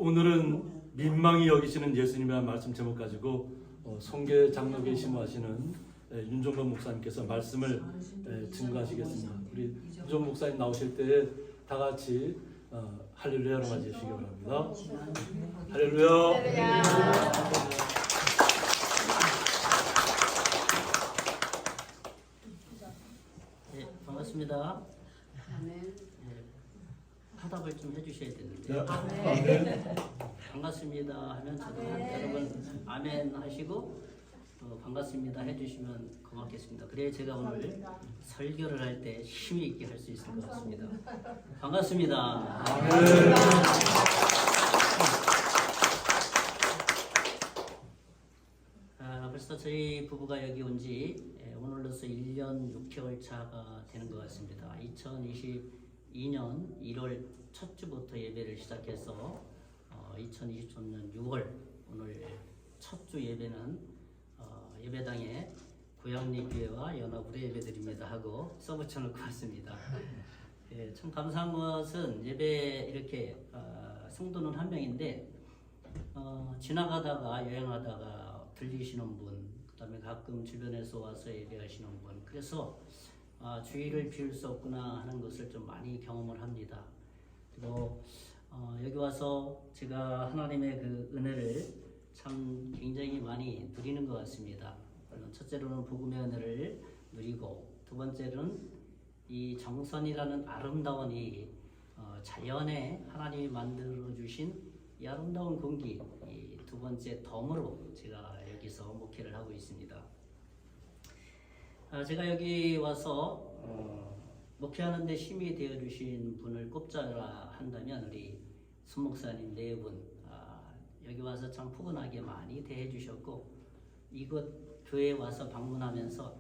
오늘은 민망히 여기시는 예수님의 말씀 제목 가지고 송계 장로교에 심호하시는 윤종건 목사님께서 말씀을 증거하시겠습니다. 우리 윤종건 목사님 나오실 때 다 같이 할렐루야로 맞이해 주시기 바랍니다. 할렐루야. 네, 반갑습니다. 아멘. 화답을 좀 해주셔야 되는데. 네. 반갑습니다 하면 저도 여러분 아멘 하시고 반갑습니다 해주시면 고맙겠습니다. 그래야 제가 오늘 설교를 할 때 힘이 있게 할 수 있을 것 같습니다. 반갑습니다. 벌써 저희 부부가 여기 온 지 오늘로서 1년 6개월 차가 되는 것 같습니다. 2022년 1월 첫 주부터 예배를 시작해서 2023년 6월 오늘 첫 주 예배는 예배당에 고양리 교회와 연합 우리 예배드립니다 하고 써붙여놓고 왔습니다. 예, 참 감사한 것은 예배 이렇게 성도는 한 명인데 지나가다가 여행하다가 들리시는 분, 그다음에 가끔 주변에서 와서 예배하시는 분, 그래서 주의를 비울 수 없구나 하는 것을 좀 많이 경험을 합니다. 그리고 여기 와서 제가 하나님의 그 은혜를 참 굉장히 많이 누리는 것 같습니다. 물론 첫째로는 복음의 은혜를 누리고, 두 번째로는 이 정선이라는 아름다운 이 자연에 하나님이 만들어 주신 이 아름다운 공기, 이 두 번째 덤으로 제가 여기서 목회를 하고 있습니다. 제가 여기 와서 목회하는데 힘이 되어 주신 분을 꼽자라 한다면 우리 손 목사님 네 분, 여기 와서 참 푸근하게 많이 대해 주셨고, 이곳 교회에 와서 방문하면서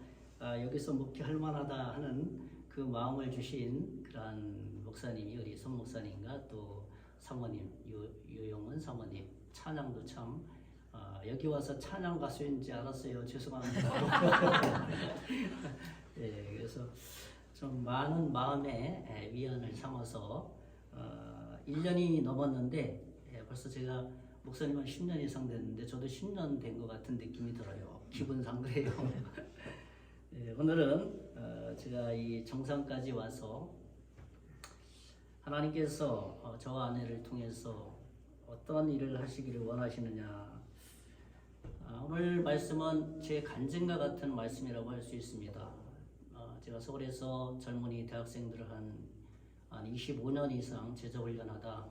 여기서 목회할 만하다 하는 그 마음을 주신 그러한 목사님이 우리 손 목사님과 또 사모님 유용은 사모님, 찬양도 참 여기 와서 찬양 가수인지 알았어요. 죄송합니다. 네, 그래서 좀 많은 마음의 위안을 삼아서 1년이 넘었는데 벌써 제가 목사님은 10년 이상 됐는데 저도 10년 된 것 같은 느낌이 들어요. 기분상 그래요. 네, 오늘은 제가 이 정상까지 와서 하나님께서 저와 아내를 통해서 어떤 일을 하시기를 원하시느냐, 오늘 말씀은 제 간증과 같은 말씀이라고 할 수 있습니다. 제가 서울에서 젊은이 대학생들을 한 25년 이상 제자훈련하다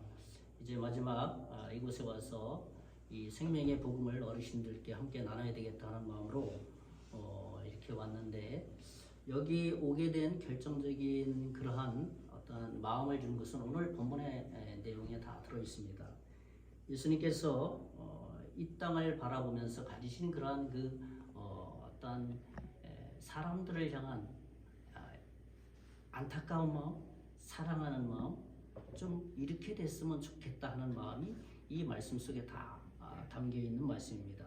이제 마지막 이곳에 와서 이 생명의 복음을 어르신들께 함께 나눠야 되겠다는 마음으로 이렇게 왔는데, 여기 오게 된 결정적인 그러한 어떤 마음을 준 것은 오늘 본문의 내용에 다 들어 있습니다. 예수님께서 이 땅을 바라보면서 가지신 그러한 그 어떤 사람들을 향한 안타까운 마음, 사랑하는 마음, 좀 이렇게 됐으면 좋겠다 하는 마음이 이 말씀 속에 다 담겨 있는 말씀입니다.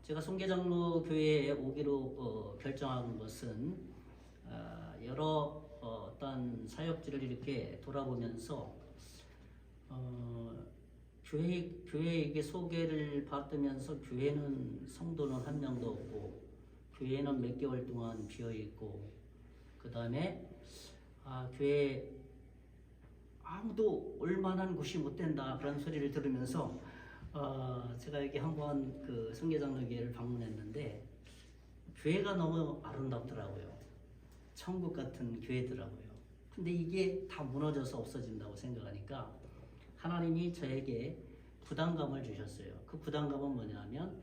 제가 송계장로 교회에 오기로 결정한 것은 여러 어떤 사역지를 이렇게 돌아보면서 교회에게 소개를 받으면서 교회는 성도는 한 명도 없고, 교회는 몇 개월 동안 비어 있고, 그 다음에 교회 아무도 올만한 곳이 못 된다 그런 소리를 들으면서 제가 여기 한번 그 성계장로교회를 방문했는데 교회가 너무 아름답더라고요. 천국 같은 교회더라고요. 근데 이게 다 무너져서 없어진다고 생각하니까 하나님이 저에게 부담감을 주셨어요. 그 부담감은 뭐냐면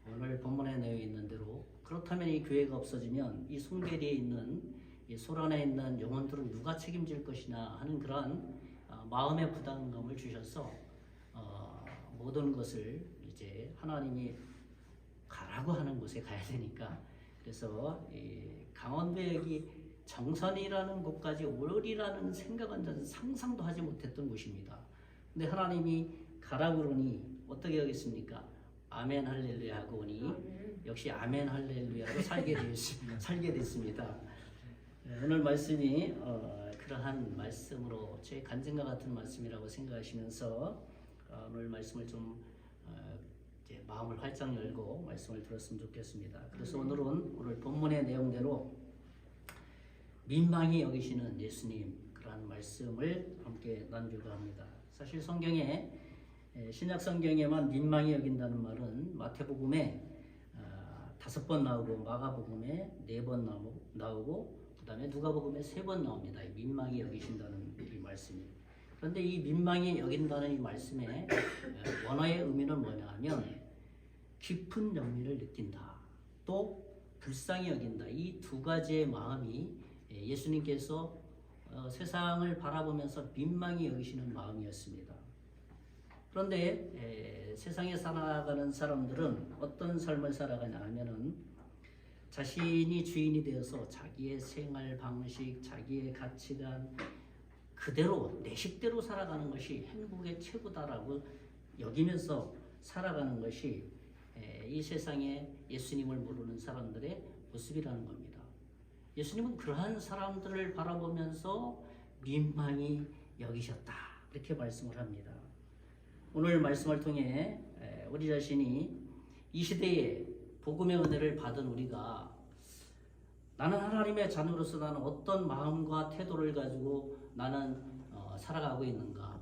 오늘 본문에 내어 있는 대로, 그렇다면 이 교회가 없어지면 이 송계리에 있는 이 소란에 있는 영혼들은 누가 책임질 것이냐 하는 그러한 마음의 부담감을 주셔서 모든 것을 이제 하나님이 가라고 하는 곳에 가야 되니까, 그래서 강원도에 여기 정선이라는 곳까지 오리라는 생각은 저는 상상도 하지 못했던 곳입니다. 근데 하나님이 가라고 그러니 어떻게 하겠습니까? 아멘 할렐루야 하고 오니 역시 아멘 할렐루야로 살게 됐습니다. 오늘 말씀이 그러한 말씀으로 제 간증과 같은 말씀이라고 생각하시면서 오늘 말씀을 좀 이제 마음을 활짝 열고 말씀을 들었으면 좋겠습니다. 그래서 오늘 본문의 내용대로 민망히 여기시는 예수님 그런 말씀을 함께 나누려고 합니다. 사실 성경에 신약 성경에만 민망히 여긴다는 말은 마태복음에 5번 나오고 마가복음에 4번 나오고 그다음에 누가복음에 3번 나옵니다. 민망히 여기신다는 이 말씀이. 그런데 이 민망히 여긴다는 이 말씀의 원어의 의미는 뭐냐 하면 깊은 연민을 느낀다. 또 불쌍히 여긴다. 이 두 가지의 마음이 예수님께서 세상을 바라보면서 민망히 여기시는 마음이었습니다. 그런데 세상에 살아가는 사람들은 어떤 삶을 살아가냐 하면은 자신이 주인이 되어서 자기의 생활 방식, 자기의 가치관 그대로 내 식대로 살아가는 것이 행복의 최고다라고 여기면서 살아가는 것이 이 세상에 예수님을 모르는 사람들의 모습이라는 겁니다. 예수님은 그러한 사람들을 바라보면서 민망히 여기셨다 이렇게 말씀을 합니다. 오늘 말씀을 통해 우리 자신이 이 시대에 복음의 은혜를 받은 우리가 나는 하나님의 자녀로서 나는 어떤 마음과 태도를 가지고 나는 살아가고 있는가.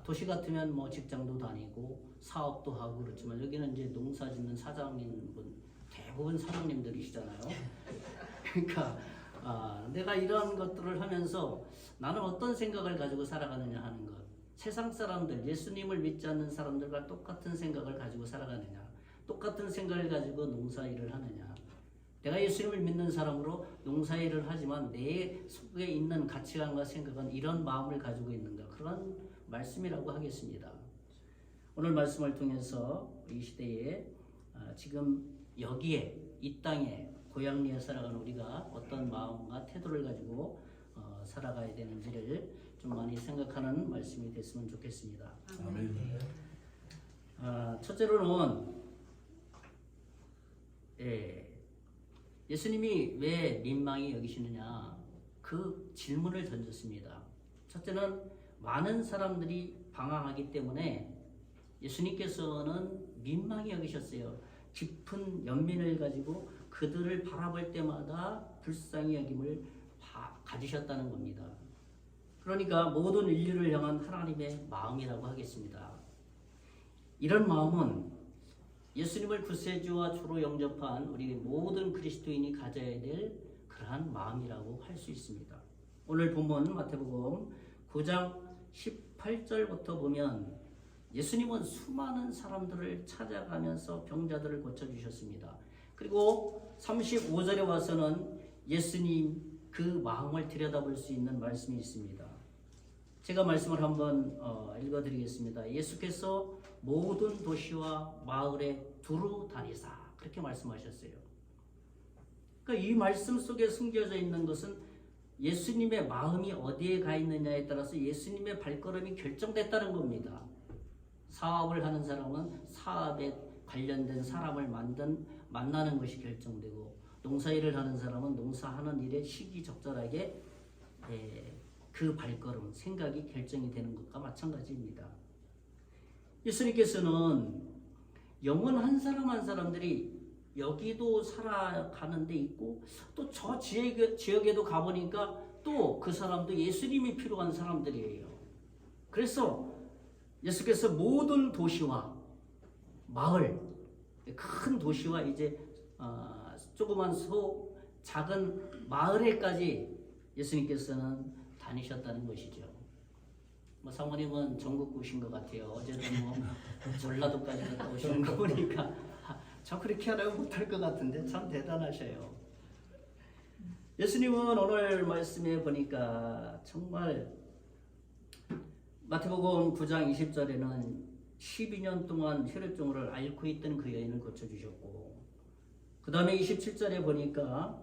도시 같으면 뭐 직장도 다니고 사업도 하고 그렇지만 여기는 이제 농사 짓는 사장님분 대부분 사장님들이시잖아요. 그러니까 내가 이런 것들을 하면서 나는 어떤 생각을 가지고 살아가느냐 하는 것. 세상 사람들, 예수님을 믿지 않는 사람들과 똑같은 생각을 가지고 살아가느냐. 똑같은 생각을 가지고 농사일을 하느냐. 내가 예수님을 믿는 사람으로 농사일을 하지만 내 속에 있는 가치관과 생각은 이런 마음을 가지고 있는가. 그런 말씀이라고 하겠습니다. 오늘 말씀을 통해서 이 시대에 지금 여기에 이 땅에 고향리에 살아가는 우리가 어떤 마음과 태도를 가지고 살아가야 되는지를 좀 많이 생각하는 말씀이 됐으면 좋겠습니다. 아멘. 첫째로는 예수님이 왜 민망히 여기시느냐 그 질문을 던졌습니다. 첫째는 많은 사람들이 방황하기 때문에 예수님께서는 민망히 여기셨어요. 깊은 연민을 가지고 그들을 바라볼 때마다 불쌍히 여김을 가지셨다는 겁니다. 그러니까 모든 인류를 향한 하나님의 마음이라고 하겠습니다. 이런 마음은 예수님을 구세주와 주로 영접한 우리 모든 그리스도인이 가져야 될 그러한 마음이라고 할 수 있습니다. 오늘 본문 마태복음 9장 18절부터 보면 예수님은 수많은 사람들을 찾아가면서 병자들을 고쳐주셨습니다. 그리고 35절에 와서는 예수님 그 마음을 들여다볼 수 있는 말씀이 있습니다. 제가 말씀을 한번 읽어드리겠습니다. 예수께서 모든 도시와 마을에 두루 다니사 그렇게 말씀하셨어요. 그러니까 이 말씀 속에 숨겨져 있는 것은 예수님의 마음이 어디에 가 있느냐에 따라서 예수님의 발걸음이 결정됐다는 겁니다. 사업을 하는 사람은 사업에 관련된 사람을 만나는 것이 결정되고 농사일을 하는 사람은 농사하는 일에 시기적절하게 그 발걸음, 생각이 결정이 되는 것과 마찬가지입니다. 예수님께서는 영혼 한 사람 한 사람들이 여기도 살아가는 데 있고 또 저 지역에도 가보니까 또 그 사람도 예수님이 필요한 사람들이에요. 그래서 예수께서 모든 도시와 마을, 큰 도시와 이제 조그만 작은 마을에까지 예수님께서는 다니셨다는 것이죠. 뭐 사모님은 전국구신 것 같아요. 어제도 뭐 전라도까지 갔다 오시는 거 보니까 저 그렇게 하라고 못할 것 같은데 참 대단하셔요. 예수님은 오늘 말씀에 보니까 정말 마태복음 9장 20절에는 12년 동안 혈액종을 앓고 있던 그 여인을 고쳐주셨고 그 다음에 27절에 보니까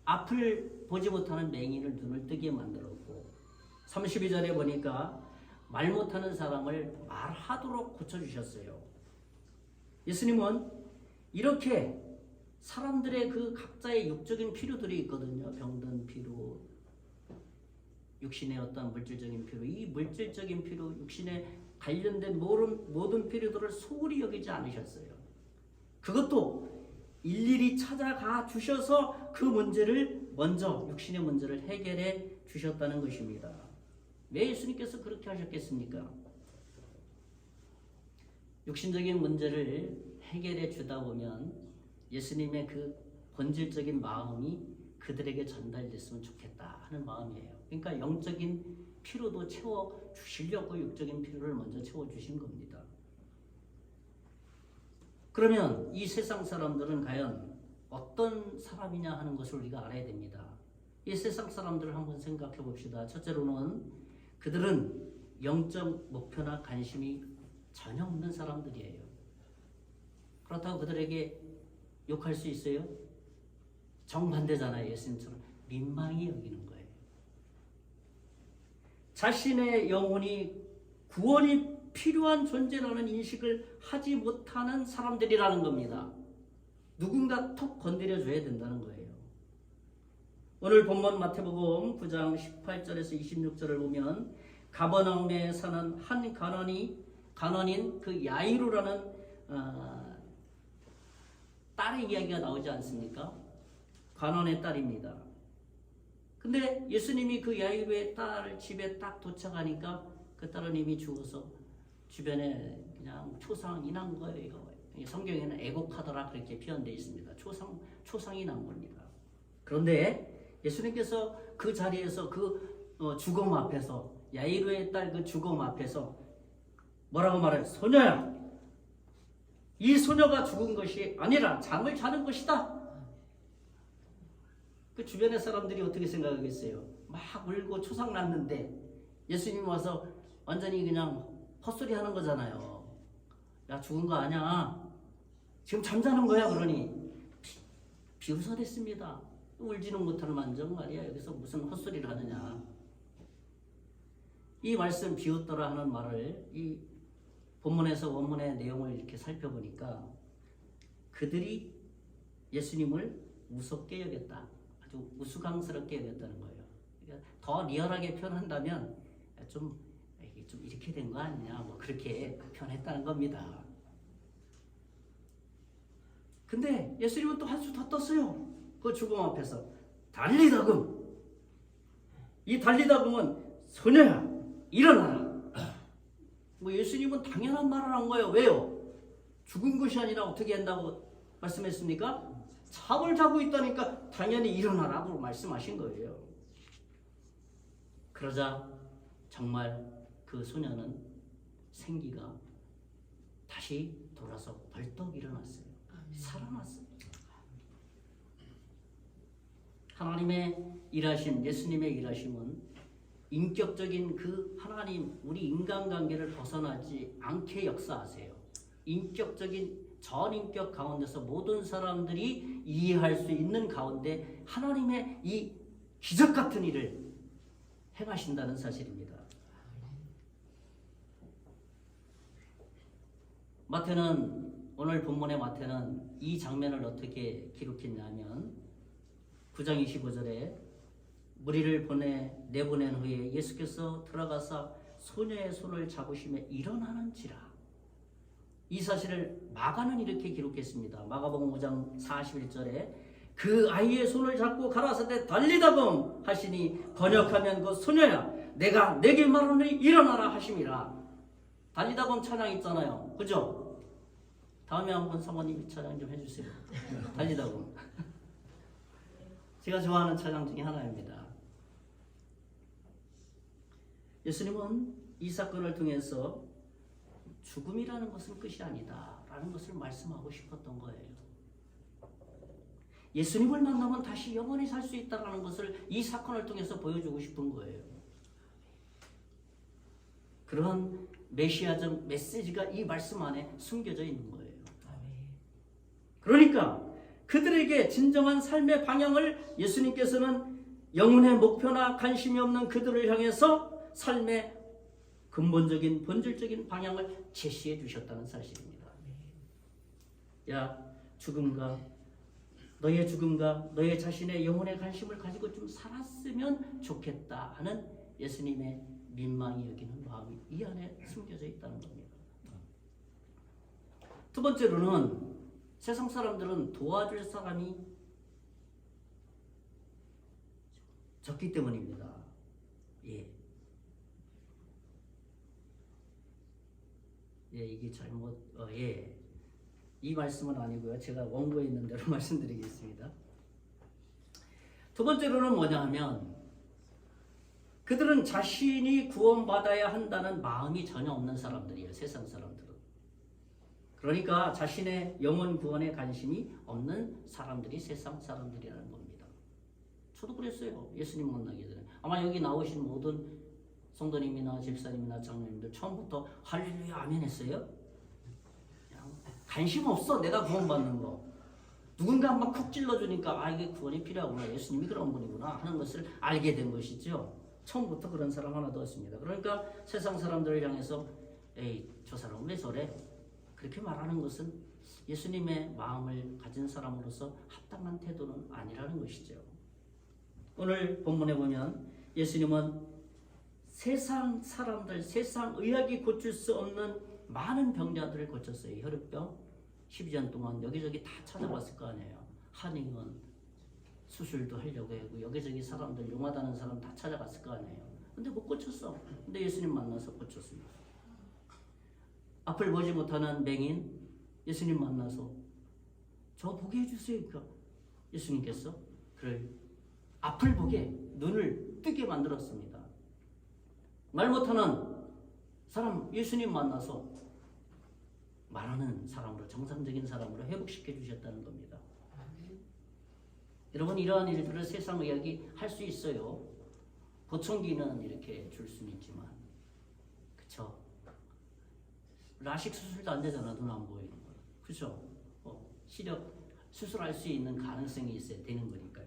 앞을 보지 못하는 맹인을 눈을 뜨게 만들었고 32절에 보니까 말 못하는 사람을 말하도록 고쳐주셨어요. 예수님은 이렇게 사람들의 그 각자의 육적인 필요들이 있거든요. 병든 필요, 육신의 어떤 물질적인 필요, 이 물질적인 필요, 육신의 관련된 모든 필요들을 소홀히 여기지 않으셨어요. 그것도 일일이 찾아가 주셔서 그 문제를 먼저 육신의 문제를 해결해 주셨다는 것입니다. 왜 예수님께서 그렇게 하셨겠습니까? 육신적인 문제를 해결해 주다 보면 예수님의 그 본질적인 마음이 그들에게 전달됐으면 좋겠다 하는 마음이에요. 그러니까 영적인 필요도 채워 주시려고 육적인 필요를 먼저 채워 주신 겁니다. 그러면 이 세상 사람들은 과연 어떤 사람이냐 하는 것을 우리가 알아야 됩니다. 이 세상 사람들을 한번 생각해 봅시다. 첫째로는 그들은 영적 목표나 관심이 전혀 없는 사람들이에요. 그렇다고 그들에게 욕할 수 있어요? 정반대잖아요. 예수님처럼 민망히 여기는 거예요. 자신의 영혼이 구원이 필요한 존재라는 인식을 하지 못하는 사람들이라는 겁니다. 누군가 톡 건드려줘야 된다는 거예요. 오늘 본문 마태복음 9장 18절에서 26절을 보면 가버나움에 사는 한 가난인 그 야이로라는 딸의 이야기가 나오지 않습니까? 가난의 딸입니다. 근데 예수님이 그 야이로의 딸 집에 딱 도착하니까 그 딸은 이미 죽어서 주변에 그냥 초상이 난 거예요. 성경에는 애곡하더라 그렇게 표현되어 있습니다. 초상이 난 겁니다. 그런데 예수님께서 그 자리에서 그 죽음 앞에서 야이로의 딸 그 죽음 앞에서 뭐라고 말해요? 소녀야, 이 소녀가 죽은 것이 아니라 잠을 자는 것이다. 그 주변의 사람들이 어떻게 생각하겠어요? 막 울고 초상 났는데 예수님 와서 완전히 그냥 헛소리 하는 거잖아요. 야, 죽은 거 아니야. 지금 잠자는 거야. 그러니 비웃어댔습니다. 울지는 못하는 만정 말이야. 여기서 무슨 헛소리를 하느냐. 이 말씀 비웃더라 하는 말을 이 본문에서 원문의 내용을 이렇게 살펴보니까 그들이 예수님을 무섭게 여겼다. 아주 우스꽝스럽게 여겼다는 거예요. 그러니까 더 리얼하게 표현한다면 좀 이렇게 된 거 아니냐, 뭐 그렇게 표현했다는 겁니다. 근데 예수님은 또 한 수 더 떴어요. 그 죽음 앞에서 달리다금. 이 달리다금은 소녀야, 일어나라. 뭐 예수님은 당연한 말을 한 거예요. 왜요? 죽은 것이 아니라 어떻게 한다고 말씀했습니까? 잠을 자고 있다니까 당연히 일어나라고 말씀하신 거예요. 그러자 정말 그 소녀는 생기가 다시 돌아서 벌떡 일어났어요. 살아났어요. 하나님의 일하심, 예수님의 일하심은 인격적인 그 하나님, 우리 인간관계를 벗어나지 않게 역사하세요. 인격적인 전인격 가운데서 모든 사람들이 이해할 수 있는 가운데 하나님의 이 기적 같은 일을 행하신다는 사실입니다. 오늘 본문의 마태는 이 장면을 어떻게 기록했냐면 9장 25절에 무리를 내보낸 후에 예수께서 들어가서 소녀의 손을 잡으시며 일어나는지라. 이 사실을 마가는 이렇게 기록했습니다. 마가복음 5장 41절에 그 아이의 손을 잡고 가라사대 달리다금 하시니 번역하면 그 소녀야 내가 내게 말하노니 일어나라 하심이라. 달리다금 찬양 있잖아요. 그죠? 다음에 한번 사모님 찬양 좀 해주세요. 달리다금. 제가 좋아하는 찬양 중에 하나입니다. 예수님은 이 사건을 통해서 죽음이라는 것은 끝이 아니다 라는 것을 말씀하고 싶었던 거예요. 예수님을 만나면 다시 영원히 살 수 있다는 것을 이 사건을 통해서 보여주고 싶은 거예요. 그런 메시아적 메시지가 이 말씀 안에 숨겨져 있는 거예요. 그러니까 그들에게 진정한 삶의 방향을 예수님께서는 영혼의 목표나 관심이 없는 그들을 향해서 삶의 근본적인 본질적인 방향을 제시해 주셨다는 사실입니다. 야, 너의 죽음과 너의 자신의 영혼의 관심을 가지고 좀 살았으면 좋겠다 하는 예수님의 민망히 여기는 마음이 이 안에 숨겨져 있다는 겁니다. 두 번째로는 세상 사람들은 도와줄 사람이 적기 때문입니다. 이게 잘못 이 말씀은 아니고요. 제가 원고에 있는 대로 말씀드리겠습니다. 두 번째로는 뭐냐 하면 그들은 자신이 구원받아야 한다는 마음이 전혀 없는 사람들이에요. 세상 사람들은. 그러니까 자신의 영혼 구원에 관심이 없는 사람들이 세상 사람들이라는 겁니다. 저도 그랬어요. 예수님 만나기 전에. 아마 여기 나오신 모든 성도님이나 집사님이나 장로님들 처음부터 할렐루야 아멘 했어요? 그냥 관심 없어. 내가 구원받는 거. 누군가 막 쿡 찔러주니까 이게 구원이 필요하구나. 예수님이 그런 분이구나 하는 것을 알게 된 것이죠. 처음부터 그런 사람 하나도 없습니다. 그러니까 세상 사람들을 향해서 에이 저 사람 왜 저래? 그렇게 말하는 것은 예수님의 마음을 가진 사람으로서 합당한 태도는 아니라는 것이죠. 오늘 본문에 보면 예수님은 세상 사람들, 세상 의학이 고칠 수 없는 많은 병자들을 고쳤어요. 혈우병 12년 동안 여기저기 다 찾아봤을 거 아니에요. 한의원 수술도 하려고 하고 여기저기 사람들 용하다는 사람 다 찾아갔을 거 아니에요. 근데 못 고쳤어. 근데 예수님 만나서 고쳤습니다. 앞을 보지 못하는 맹인 예수님 만나서 저 보게 해주세요. 그러니까 예수님께서 그를 앞을 보게 눈을 뜨게 만들었습니다. 말 못하는 사람 예수님 만나서 말하는 사람으로 정상적인 사람으로 회복시켜 주셨다는 겁니다. 여러분 이러한 일들을 세상 의학이 할 수 있어요. 보청기는 이렇게 줄 수는 있지만 그쵸? 라식 수술도 안 되잖아. 눈 안 보이는 거. 그쵸? 시력 수술할 수 있는 가능성이 있어야 되는 거니까요.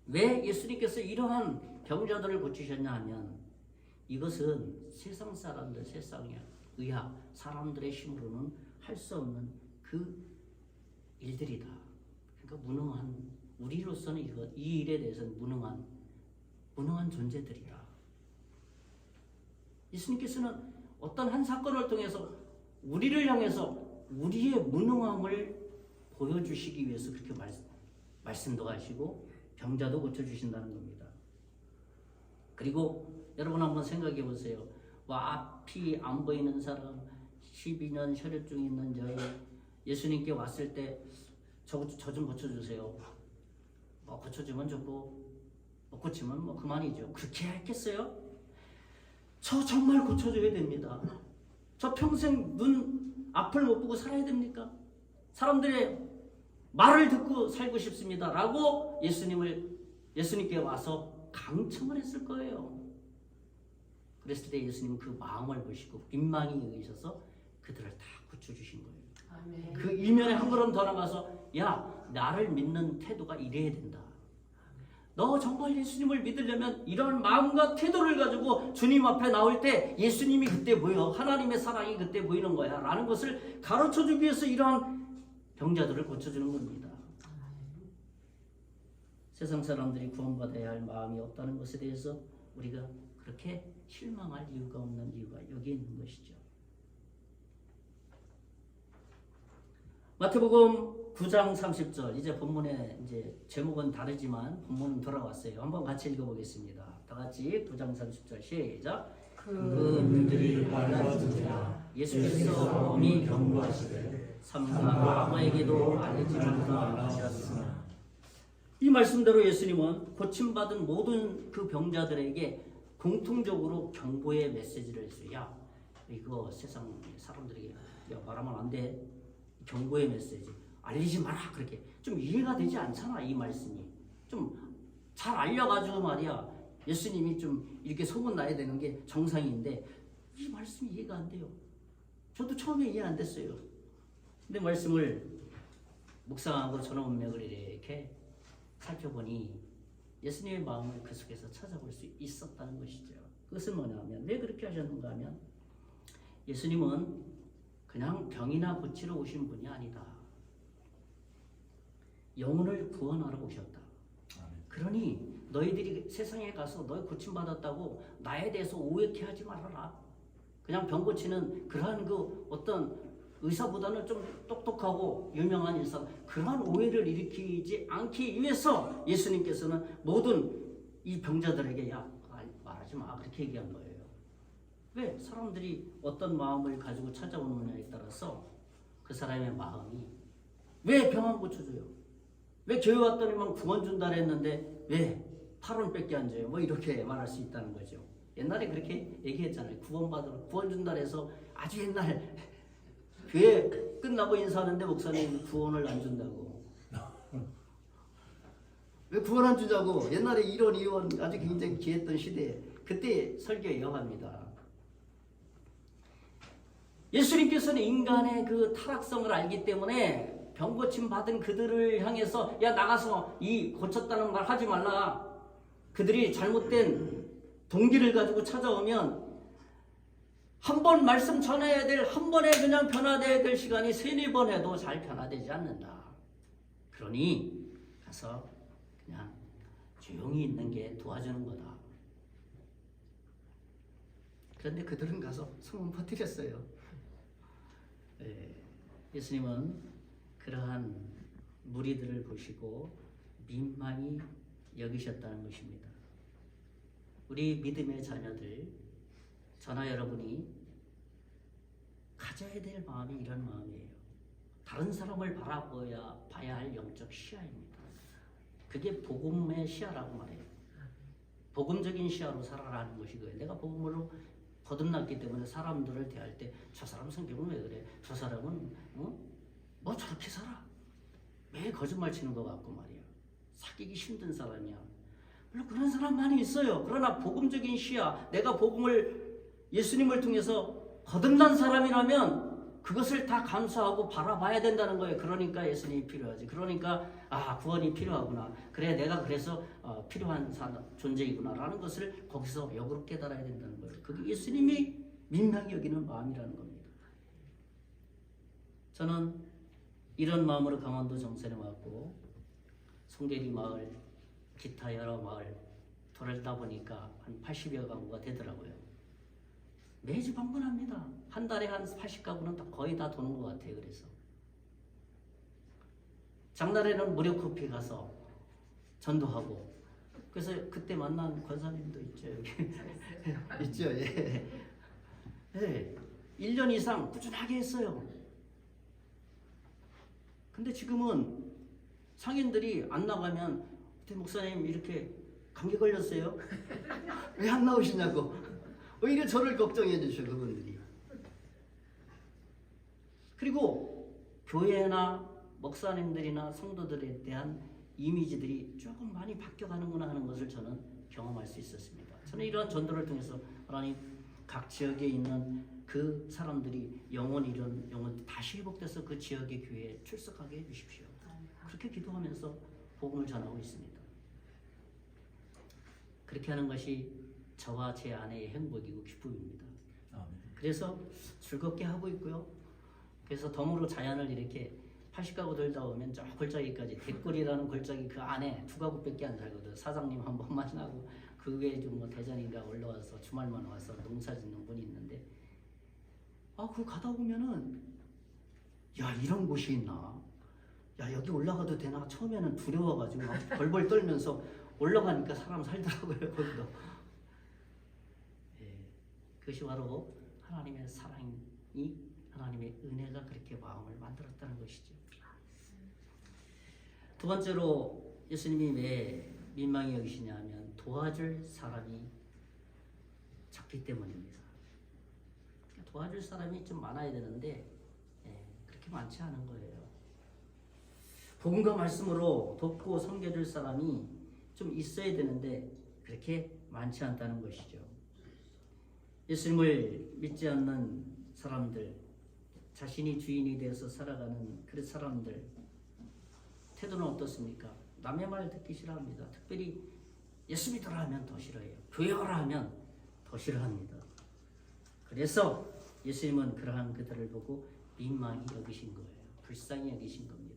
왜 예수님께서 이러한 병자들을 고치셨냐 하면 이것은 세상 사람들, 세상의 의학, 사람들의 힘으로는 할 수 없는 그 일들이다. 그러니까 무능한, 우리로서는 이 일에 대해서는 무능한 존재들이다. 예수님께서는 어떤 한 사건을 통해서 우리를 향해서 우리의 무능함을 보여주시기 위해서 그렇게 말씀도 하시고 병자도 고쳐주신다는 겁니다. 그리고 여러분 한번 생각해 보세요. 앞이 안 보이는 사람, 12년 혈액증 있는 저 예수님께 왔을 때 저 좀 고쳐주세요. 고쳐주면 좋고 못 고치면 그만이죠. 그렇게 했겠어요? 저 정말 고쳐줘야 됩니다. 저 평생 눈 앞을 못 보고 살아야 됩니까? 사람들의 말을 듣고 살고 싶습니다. 라고 예수님께 와서 강청을 했을 거예요. 그랬을 때 예수님은 그 마음을 보시고 민망히 여기셔서 그들을 다 고쳐주신 거예요. 아멘. 그 이면에 한 걸음 더 나가서 나를 믿는 태도가 이래야 된다. 너 정말 예수님을 믿으려면 이런 마음과 태도를 가지고 주님 앞에 나올 때 예수님이 그때 보여. 하나님의 사랑이 그때 보이는 거야. 라는 것을 가르쳐주기 위해서 이러한 병자들을 고쳐주는 겁니다. 세상 사람들이 구원받아야 할 마음이 없다는 것에 대해서 우리가 그렇게 실망할 이유가 없는 이유가 여기에 있는 것이죠. 마태복음 9장 30절 이제 본문에 이제 제목은 다르지만 본문은 돌아왔어요. 한번 같이 읽어보겠습니다. 다 같이 9장 30절 시작. 그들이 밟아주니라. 예수께서 엄히 경고하시되 삼가 아무에게도 알리지 말라 하셨으나. 이 말씀대로 예수님은 고침받은 모든 그 병자들에게 공통적으로 경고의 메시지를 했어요. 이거 세상 사람들에게 말하면 안 돼. 경고의 메시지 알리지 마라. 그렇게 좀 이해가 되지 않잖아. 이 말씀이 좀 잘 알려가지고 말이야 예수님이 좀 이렇게 소문나야 되는 게 정상인데 이 말씀이 이해가 안 돼요. 저도 처음에 이해 안 됐어요. 근데 말씀을 묵상하고 전원문맥을 이렇게 살펴보니 예수님의 마음을 그 속에서 찾아볼 수 있었다는 것이죠. 그것은 뭐냐면 왜 그렇게 하셨는가 하면 예수님은 그냥 병이나 고치러 오신 분이 아니다. 영혼을 구원하러 오셨다. 그러니 너희들이 세상에 가서 너희 고침받았다고 나에 대해서 오해케 하지 말아라. 그냥 병 고치는 그러한 그 어떤 의사보다는 좀 똑똑하고 유명한 의사, 그러한 오해를 일으키지 않기 위해서 예수님께서는 모든 이 병자들에게 야 말하지 마 그렇게 얘기한 거예요. 왜? 사람들이 어떤 마음을 가지고 찾아오느냐에 따라서 그 사람의 마음이 왜 병 안 고쳐줘요? 왜 교회 왔더니만 구원 준다 했는데 왜 8원 뺏게 안 줘요? 뭐 이렇게 말할 수 있다는 거죠. 옛날에 그렇게 얘기했잖아요. 구원 준다 해서 아주 옛날 교회 끝나고 인사하는데 목사님 구원을 안 준다고. 왜 구원 안 주자고? 옛날에 이런 이원 아주 굉장히 귀했던 시대에 그때 설교에 이어갑니다. 예수님께서는 인간의 그 타락성을 알기 때문에 병 고침 받은 그들을 향해서 야 나가서 이 고쳤다는 말 하지 말라. 그들이 잘못된 동기를 가지고 찾아오면 한 번 말씀 전해야 될 한 번에 그냥 변화돼야 될 시간이 3-4번 해도 잘 변화되지 않는다. 그러니 가서 그냥 조용히 있는 게 도와주는 거다. 그런데 그들은 가서 소문 퍼뜨렸어요. 예수님은 그러한 무리들을 보시고 민망히 여기셨다는 것입니다. 우리 믿음의 자녀들, 저나 여러분이 가져야 될 마음이 이런 마음이에요. 다른 사람을 봐야 할 영적 시야입니다. 그게 복음의 시야라고 말해요. 복음적인 시야로 살아라는 것이고요. 내가 복음으로 거듭났기 때문에 사람들을 대할 때 저 사람 성격은 왜 그래? 저 사람은 뭐 저렇게 살아? 매일 거짓말 치는 것 같고 말이야. 사귀기 힘든 사람이야. 물론 그런 사람 많이 있어요. 그러나 복음적인 시야, 내가 복음을 예수님을 통해서 거듭난 사람이라면 그것을 다 감수하고 바라봐야 된다는 거예요. 그러니까 예수님이 필요하지. 그러니까 구원이 필요하구나. 그래 내가 그래서 필요한 존재이구나 라는 것을 거기서 역으로 깨달아야 된다는 거예요. 그게 예수님이 민망히 여기는 마음이라는 겁니다. 저는 이런 마음으로 강원도 정선에 왔고 송계리 마을, 기타 여러 마을 돌다 보니까 한 80여 가구가 되더라고요. 매주 방문합니다. 한 달에 한 80가구는 거의 다 도는 것 같아요. 그래서 장날에는 무료 커피 가서 전도하고, 그래서 그때 만난 권사님도 있죠. 여기 있죠. 예. 네. 1년 이상 꾸준하게 했어요. 근데 지금은 상인들이 안 나가면 목사님 이렇게 감기 걸렸어요? 왜 안 나오시냐고 오히려 저를 걱정해 주셔 그분들이. 그리고 교회나 목사님들이나 성도들에 대한 이미지들이 조금 많이 바뀌어가는구나 하는 것을 저는 경험할 수 있었습니다. 저는 이러한 전도를 통해서 하나님 각 지역에 있는 그 사람들이 영혼이 이런 영혼 다시 회복돼서 그 지역의 교회에 출석하게 해주십시오. 그렇게 기도하면서 복음을 전하고 있습니다. 그렇게 하는 것이 저와 제 아내의 행복이고 기쁨입니다. 그래서 즐겁게 하고 있고요. 그래서 덤으로 자연을 이렇게 80가구 돌다 오면 저 골짜기까지 대골이라는 골짜기 그 안에 2가구밖에 안 살거든. 사장님 한 번 만나고 그 외에 좀 뭐 대전인가 올라와서 주말만 와서 농사 짓는 분이 있는데 그거 가다 보면은 야 이런 곳이 있나? 야 여기 올라가도 되나? 처음에는 두려워가지고 막 벌벌 떨면서 올라가니까 사람 살더라고요. 거기도. 그것이 바로 하나님의 사랑이, 하나님의 은혜가 그렇게 마음을 만들었다는 것이죠. 두 번째로 예수님이 왜 민망히 여기시냐 하면 도와줄 사람이 적기 때문입니다. 도와줄 사람이 좀 많아야 되는데 그렇게 많지 않은 거예요. 복음과 말씀으로 돕고 섬겨줄 사람이 좀 있어야 되는데 그렇게 많지 않다는 것이죠. 예수님을 믿지 않는 사람들, 자신이 주인이 되어서 살아가는 그런 사람들 태도는 어떻습니까? 남의 말 듣기 싫어합니다. 특별히 예수 믿어라 하면 더 싫어해요. 교회 와라 하면 더 싫어합니다. 그래서 예수님은 그러한 그들을 보고 민망히 여기신 거예요. 불쌍히 여기신 겁니다.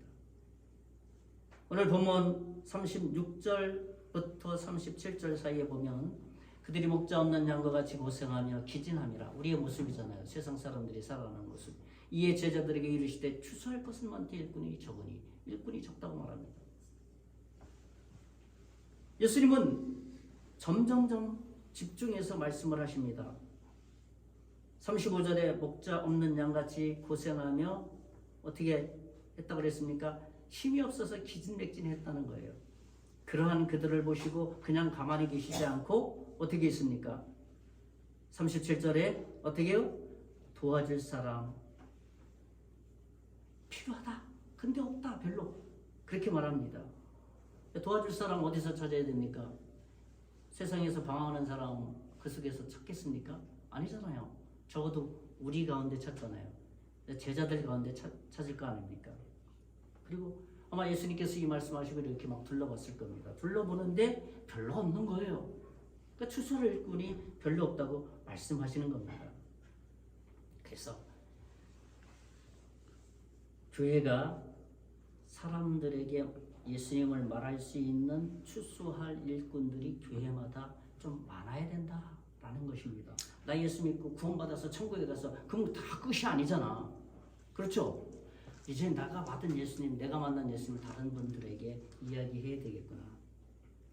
오늘 본문 36절 부터 37절 사이에 보면 그들이 목자 없는 양과 같이 고생하며 기진함이라. 우리의 모습이잖아요. 세상 사람들이 살아가는 모습. 이에 제자들에게 이르시되 추수할 것은 많되 일꾼이 적으니. 일꾼이 적다고 말합니다. 예수님은 점점점 집중해서 말씀을 하십니다. 35절에 목자 없는 양같이 고생하며 어떻게 했다고 그랬습니까? 힘이 없어서 기진맥진했다는 거예요. 그러한 그들을 보시고 그냥 가만히 계시지 않고 어떻게 했습니까? 37절에 어떻게 해요? 도와줄 사람 필요하다. 근데 없다. 별로. 그렇게 말합니다. 도와줄 사람 어디서 찾아야 됩니까? 세상에서 방황하는 사람 그 속에서 찾겠습니까? 아니잖아요. 적어도 우리 가운데 찾잖아요. 제자들 가운데 찾을 거 아닙니까? 그리고 아마 예수님께서 이 말씀하시고 이렇게 막 둘러봤을 겁니다. 둘러보는데 별로 없는 거예요. 그러니까 추수할 일꾼이 별로 없다고 말씀하시는 겁니다. 그래서 교회가 사람들에게 예수님을 말할 수 있는 추수할 일꾼들이 교회마다 좀 많아야 된다라는 것입니다. 나 예수 믿고 구원받아서 천국에 가서 그럼 다 끝이 아니잖아. 그렇죠? 이제 내가 받은 예수님, 내가 만난 예수님을 다른 분들에게 이야기해야 되겠구나.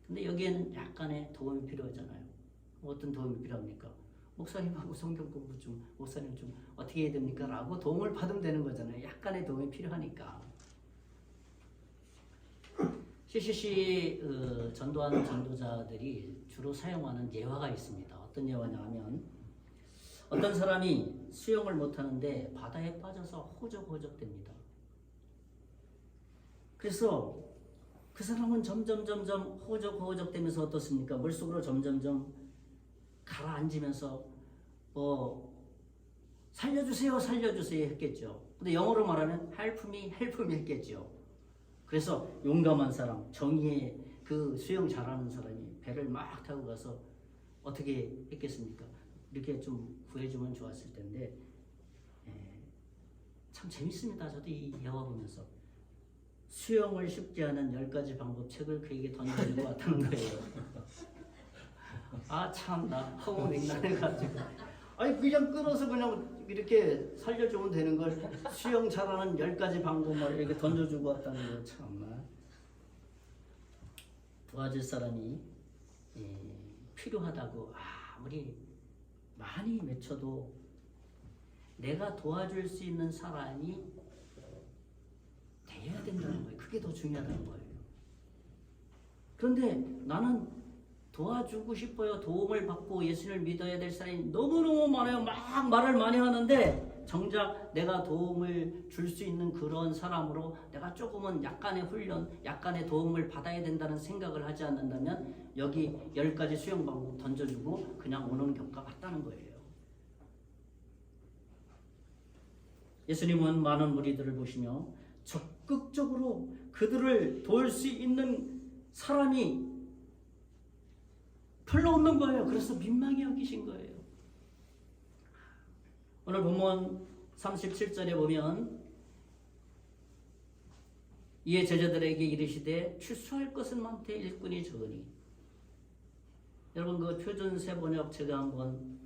근데 여기에는 약간의 도움이 필요하잖아요. 어떤 도움이 필요합니까? 목사님하고 성경 공부 좀, 목사님 좀 어떻게 해야 됩니까? 라고 도움을 받으면 되는 거잖아요. 약간의 도움이 필요하니까. CCC 전도하는 전도자들이 주로 사용하는 예화가 있습니다. 어떤 예화냐 하면 어떤 사람이 수영을 못하는데 바다에 빠져서 호적호적됩니다. 그래서 그 사람은 점점 호적호적되면서 어떻습니까? 물속으로 점점점 가라앉으면서 살려주세요 했겠죠. 근데 영어로 말하면 help me 했겠죠. 그래서 용감한 사람, 정의의 그 수영 잘하는 사람이 배를 막 타고 가서 어떻게 했겠습니까? 이렇게 좀 구해주면 좋았을 텐데 참 재밌습니다. 저도 이 영화 보면서 수영을 쉽게 하는 10가지 방법 책을 그에게 던져주고 왔다는 거예요. 아 참 나 허무맹랑해가지고 아니 그냥 끊어서 그냥 이렇게 살려주면 되는 걸 수영 잘하는 10가지 방법만 이렇게 던져주고 왔다는 거예요. 참나 도와줄 사람이 필요하다고 아무리 많이 외쳐도 내가 도와줄 수 있는 사람이 되어야 된다는 거예요. 그게 더 중요하다는 거예요. 그런데 나는 도와주고 싶어요. 도움을 받고 예수를 믿어야 될 사람이 너무너무 많아요. 막 말을 많이 하는데 정작 내가 도움을 줄 수 있는 그런 사람으로 내가 조금은 약간의 훈련, 약간의 도움을 받아야 된다는 생각을 하지 않는다면 여기 10가지 수영 방법 던져주고 그냥 오는 경우가 같다는 거예요. 예수님은 많은 무리들을 보시며 적극적으로 그들을 도울 수 있는 사람이 별로 없는 거예요. 그래서 민망히 여기신 거예요. 오늘 본문 37절에 보면 이에 제자들에게 이르시되 추수할 것은 많되 일꾼이 적으니. 여러분 그 표준세 번역 제가 한번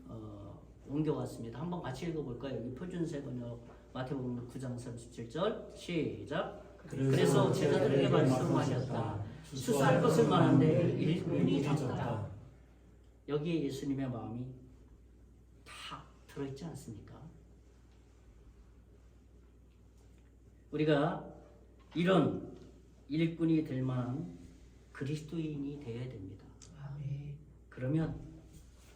옮겨왔습니다. 한번 같이 읽어볼까요? 여기 표준세 번역 마태복음 9장 37절 시작. 그래서 제자들에게 말씀하셨다. 추수할 것은 많은데 일꾼이 적다. 여기에 예수님의 마음이 다 들어있지 않습니까? 우리가 이런 일꾼이 될 만한 그리스도인이 되어야 됩니다. 그러면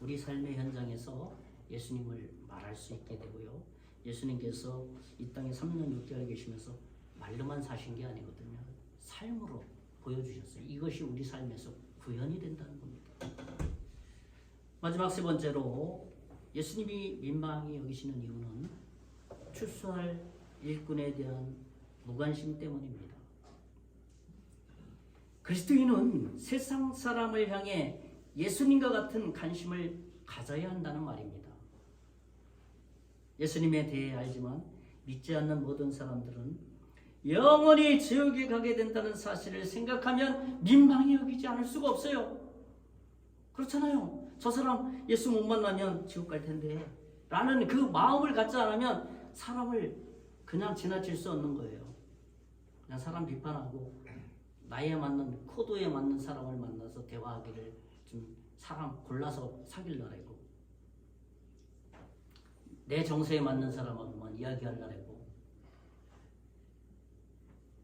우리 삶의 현장에서 예수님을 말할 수 있게 되고요. 예수님께서 이 땅에 3년 6개월 계시면서 말로만 사신 게 아니거든요. 삶으로 보여주셨어요. 이것이 우리 삶에서 구현이 된다는 겁니다. 마지막 세 번째로 예수님이 민망히 여기시는 이유는 추수할 일꾼에 대한 무관심 때문입니다. 그리스도인은 세상 사람을 향해 예수님과 같은 관심을 가져야 한다는 말입니다. 예수님에 대해 알지만 믿지 않는 모든 사람들은 영원히 지옥에 가게 된다는 사실을 생각하면 민망히 여기지 않을 수가 없어요. 그렇잖아요. 저 사람 예수 못 만나면 지옥 갈 텐데 라는 그 마음을 갖지 않으면 사람을 그냥 지나칠 수 없는 거예요. 그냥 사람 비판하고 나이에 맞는 코드에 맞는 사람을 만나서 대화하기를 좀 사람 골라서 사귈라고 내 정서에 맞는 사람하고만 이야기하려고.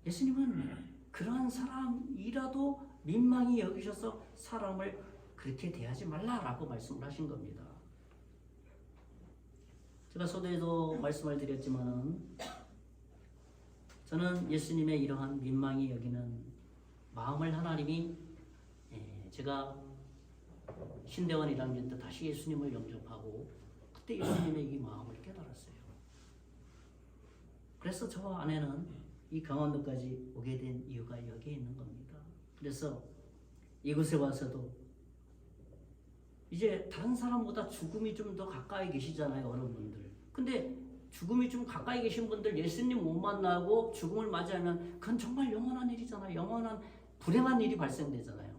예수님은 그러한 사람이라도 민망히 여기셔서 사람을 그렇게 대하지 말라라고 말씀을 하신 겁니다. 제가 서두에도 말씀을 드렸지만은 저는 예수님의 이러한 민망히 여기는 마음을 하나님이 제가 신대원 1학년 때 다시 예수님을 영접하고 그때 예수님의 이 마음을 깨달았어요. 그래서 저와 아내는 이 강원도까지 오게 된 이유가 여기에 있는 겁니다. 그래서 이곳에 와서도 이제 다른 사람보다 죽음이 좀 더 가까이 계시잖아요, 어른분들. 근데 죽음이 좀 가까이 계신 분들 예수님 못 만나고 죽음을 맞이하면 그건 정말 영원한 일이잖아요. 영원한 불행한 일이 발생되잖아요.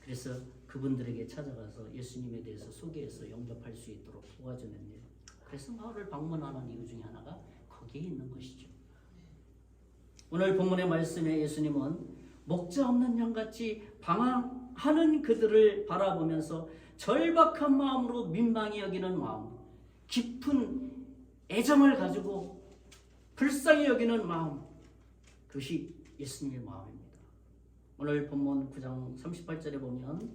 그래서 그분들에게 찾아가서 예수님에 대해서 소개해서 영접할 수 있도록 도와주는 일. 그래서 마을을 방문하는 이유 중에 하나가 거기에 있는 것이죠. 오늘 본문의 말씀에 예수님은 목자 없는 양같이 방황하는 그들을 바라보면서 절박한 마음으로 민망히 여기는 마음, 깊은 애정을 가지고 불쌍히 여기는 마음, 그것이 예수님의 마음입니다. 오늘 본문 9장 38절에 보면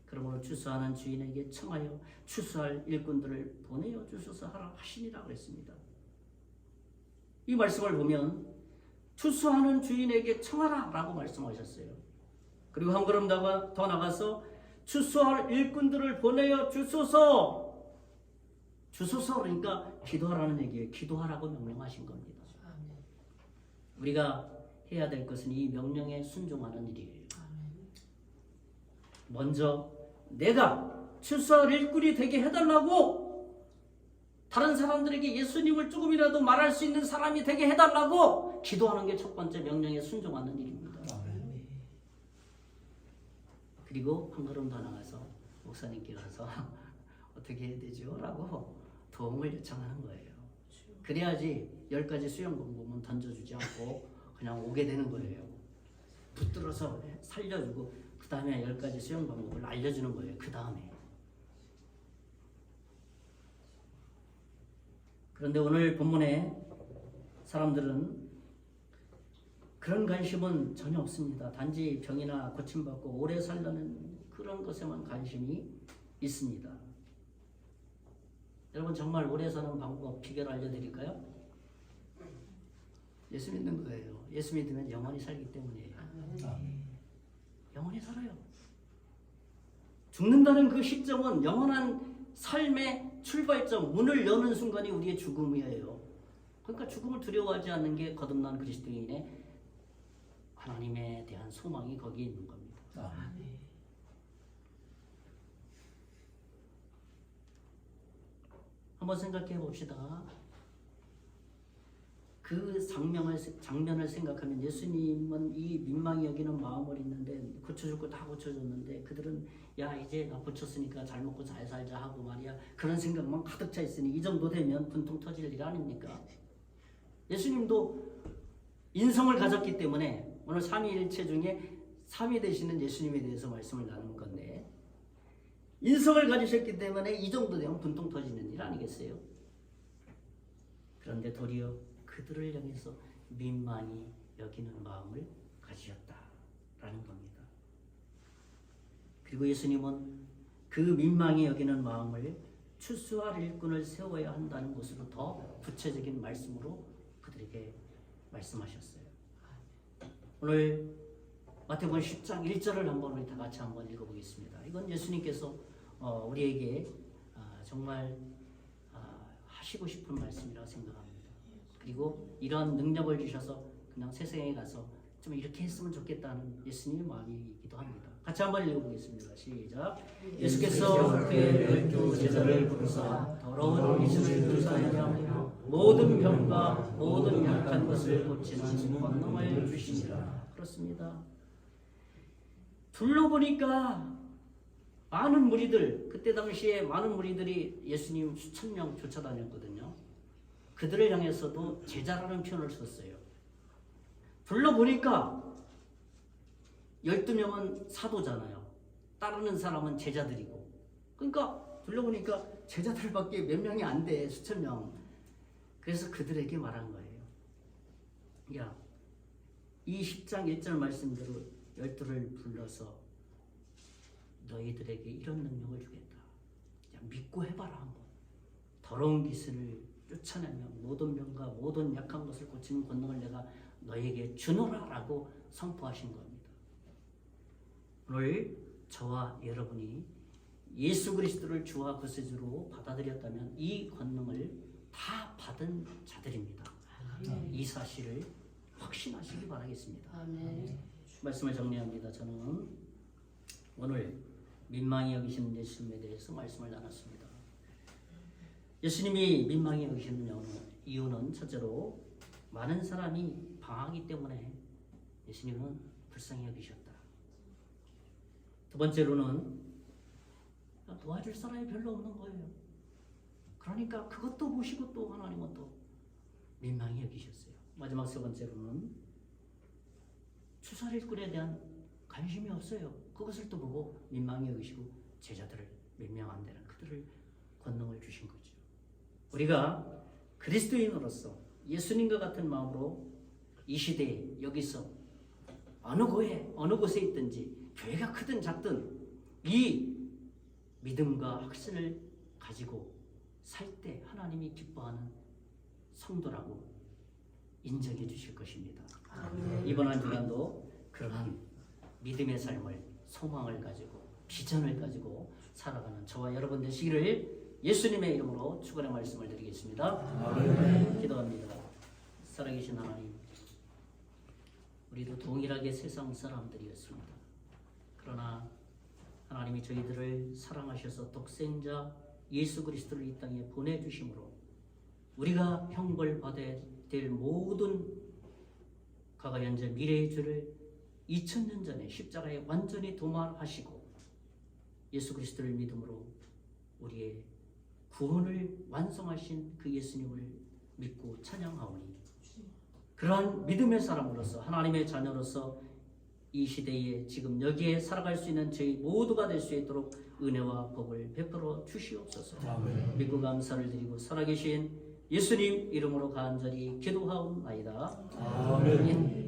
그러므로 추수하는 주인에게 청하여 추수할 일꾼들을 보내어 주소서 하라 하시니라 그랬습니다. 이 말씀을 보면 추수하는 주인에게 청하라 라고 말씀하셨어요. 그리고 한 걸음 더 나가서 추수할 일꾼들을 보내어 주소서. 주소서 그러니까 기도하라는 얘기예요. 기도하라고 명령하신 겁니다. 우리가 해야 될 것은 이 명령에 순종하는 일이에요. 먼저 내가 추수할 일꾼이 되게 해달라고, 다른 사람들에게 예수님을 조금이라도 말할 수 있는 사람이 되게 해달라고 기도하는 게 첫 번째 명령에 순종하는 일입니다. 그리고 한 걸음 더 나가서 목사님께 가서 어떻게 해야 되죠? 라고 도움을 요청하는 거예요. 그래야지 10가지 수영 방법은 던져주지 않고 그냥 오게 되는 거예요. 붙들어서 살려주고 그 다음에 10가지 수영 방법을 알려주는 거예요. 그 다음에. 그런데 오늘 본문에 사람들은 그런 관심은 전혀 없습니다. 단지 병이나 고침받고 오래 살려는 그런 것에만 관심이 있습니다. 여러분 정말 오래 사는 방법 비결 알려드릴까요? 예수 믿는 거예요. 예수 믿으면 영원히 살기 때문이에요. 영원히 살아요. 죽는다는 그 시점은 영원한 삶의 출발점, 문을 여는 순간이 우리의 죽음이에요. 그러니까 죽음을 두려워하지 않는 게 거듭난 그리스도인의 하나님에 대한 소망이 거기에 있는 겁니다. 한번 생각해 봅시다. 그 장면을 생각하면 예수님은 이 민망히 여기는 마음을 있는데 고쳐줄 거 다 고쳐줬는데 그들은 야 이제 나 고쳤으니까 잘 먹고 잘 살자 하고 말이야 그런 생각만 가득 차 있으니 이 정도 되면 분통 터질 일 아닙니까? 예수님도 인성을 가졌기 때문에 오늘 삼위일체 중에 3위 되시는 예수님에 대해서 말씀을 나누는 건데 인성을 가지셨기 때문에 이 정도 되면 분통 터지는 일 아니겠어요? 그런데 도리어 그들을 향해서 민망히 여기는 마음을 가지셨다라는 겁니다. 그리고 예수님은 그 민망히 여기는 마음을 추수할 일꾼을 세워야 한다는 것으로 더 구체적인 말씀으로 그들에게 말씀하셨어요. 오늘 마태복음 10장 1절을 한번 우리 다 같이 한번 읽어보겠습니다. 이건 예수님께서 우리에게 정말 하시고 싶은 말씀이라고 생각합니다. 그리고 이런 능력을 주셔서 그냥 세상에 가서 좀 이렇게 했으면 좋겠다는 예수님의 마음이기도 합니다. 같이 한번 읽어보겠습니다. 시작. 예수께서 그의 12 제자를 부르사 더러운 이슬을 불사하며 모든 병과 모든 약한 것을 고치는 권능을 주시니라. 그렇습니다. 둘러보니까 많은 무리들, 그때 당시에 많은 무리들이 예수님 수천 명 쫓아다녔거든요. 그들을 향해서도 제자라는 표현을 썼어요. 둘러보니까 12명은 사도잖아요. 따르는 사람은 제자들이고. 그러니까 둘러보니까 제자들밖에 몇 명이 안 돼. 수천 명. 그래서 그들에게 말한 거예요. 야, 이 10장 1절 말씀대로 12를 불러서 너희들에게 이런 능력을 주겠다. 야, 믿고 해봐라 한번. 더러운 기술을 쫓아내며 모든 병과 모든 약한 것을 고치는 권능을 내가 너에게 주노라라고 선포하신 겁니다. 오늘 저와 여러분이 예수 그리스도를 주와 구세주로 받아들였다면 이 권능을 다 받은 자들입니다. 이 사실을 확신하시기 바라겠습니다. 아멘. 말씀을 정리합니다. 저는 오늘 민망히 여기시는 예수님에 대해서 말씀을 나눴습니다. 예수님이 민망히 여기시는 이유는 첫째로 많은 사람이 방하기 때문에 예수님은 불쌍히 여기셨다. 두 번째로는 도와줄 사람이 별로 없는 거예요. 그러니까 그것도 보시고 또 하나님은 또 민망히 여기셨어요. 마지막 세 번째로는 추사일꾼에 대한 관심이 없어요. 그것을 또 보고 민망히 여기시고 제자들을 몇 명 안 되는 그들을 권능을 주신 거죠. 우리가 그리스도인으로서 예수님과 같은 마음으로 이 시대에 여기서 어느 곳에 있든지 교회가 크든 작든 이 믿음과 확신을 가지고 살 때 하나님이 기뻐하는 성도라고 인정해 주실 것입니다. 아멘. 이번 한 주간도 그러한 믿음의 삶을 소망을 가지고 비전을 가지고 살아가는 저와 여러분 되시기를 예수님의 이름으로 축원의 말씀을 드리겠습니다. 아멘. 기도합니다. 살아계신 하나님, 우리도 동일하게 세상 사람들이었습니다. 그러나 하나님이 저희들을 사랑하셔서 독생자 예수 그리스도를 이 땅에 보내주심으로 우리가 형벌받아야 될 모든 과거 현재 미래의 죄를 2000년 전에 십자가에 완전히 도말하시고 예수 그리스도를 믿음으로 우리의 구원을 완성하신 그 예수님을 믿고 찬양하오니 그러한 믿음의 사람으로서 하나님의 자녀로서 이 시대에 지금 여기에 살아갈 수 있는 저희 모두가 될 수 있도록 은혜와 복을 베풀어 주시옵소서. 아멘. 믿고 감사를 드리고 살아계신 예수님 이름으로 간절히 기도하옵나이다. 아멘.